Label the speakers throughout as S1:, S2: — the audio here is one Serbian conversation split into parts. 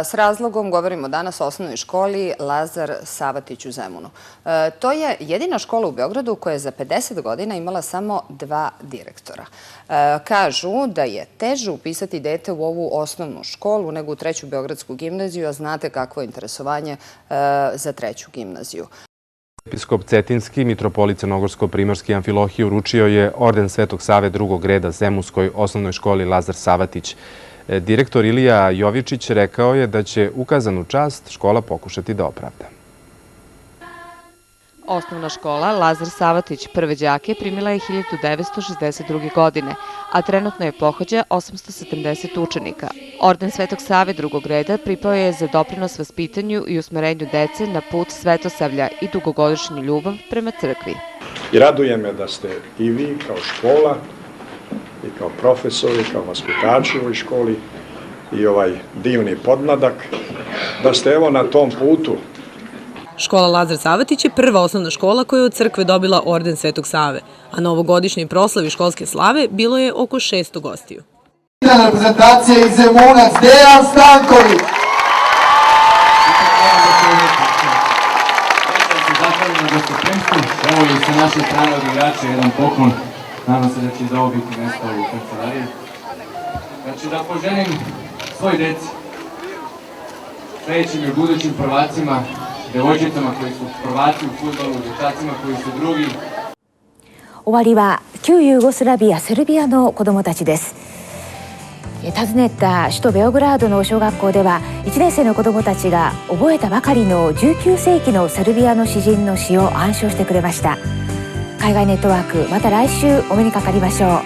S1: S razlogom govorimo danas o osnovnoj školi Lazar Savatić u Zemunu. To je jedina škola u Beogradu koja je za 50 godina imala samo 2 direktora. Kažu da je teže upisati dete u ovu osnovnu školu nego u 3. Beogradsku gimnaziju, a znate kakvo je interesovanje za 3. gimnaziju.
S2: Episkop Cetinski, mitropolit Crnogorsko-Primorski Amfilohije uručio je orden Svetog Save drugog reda Zemunskoj osnovnoj školi Lazar Savatić. Direktor Ilija Jovičić rekao je da će ukazanu čast škola pokušati da opravda.
S3: Osnovna škola Lazar Savatić prve đake primila je 1962. godine, a trenutno je pohađa 870 učenika. Orden Svetog Save drugog reda pripao je za doprinos vaspitanju i usmerenju dece na put svetosavlja i dugogodišnju ljubav prema crkvi.
S4: I raduje me da ste i vi kao škola, i kao profesori, kao vaspitači u ovoj školi i ovaj divni podmladak, da ste evo na tom putu.
S5: Škola Lazar Savatić je prva osnovna škola koja je od crkve dobila orden Svetog Save, a na ovogodišnjoj proslavi školske slave bilo je oko 600 gostiju.
S6: Reprezentacija iz Zemunac, Dejan Stanković.
S7: Evo i sa naše strane od igrača jedan poklon. Nadam se da će za ovo biti mjesto u kancelariji. Znači da poželim svoj deci, sledećim i budućim prvacima, devojčicama koji su prvaci u fudbalu, dječacima koji su drugi.
S8: 終わりは旧ユーゴスラビア・セルビアの子どもたちです。訪ねた首都ベオグラードの小学校では1年生の子どもたちが覚えたばかりの19世紀のセルビアの詩人の詩を暗唱してくれました。海外ネットワーク、また来週お目にかかりましょう。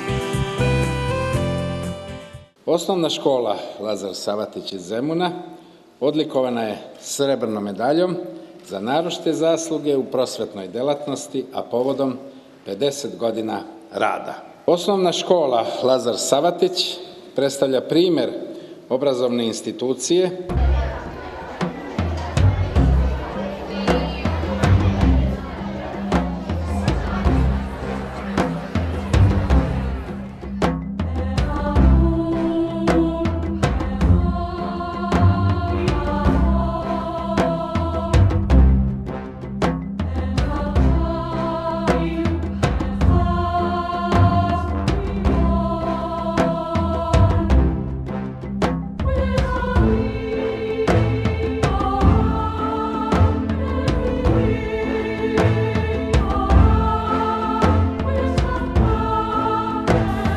S9: Osnovna škola Lazar Savatić iz Zemuna odlikovana je srebrnom medaljom za naročite zasluge u prosvetnoj delatnosti, a povodom 50 godina rada. Osnovna škola Lazar Savatić predstavlja primer obrazovne institucije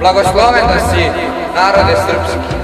S10: Blagosloven da si, narode srpski.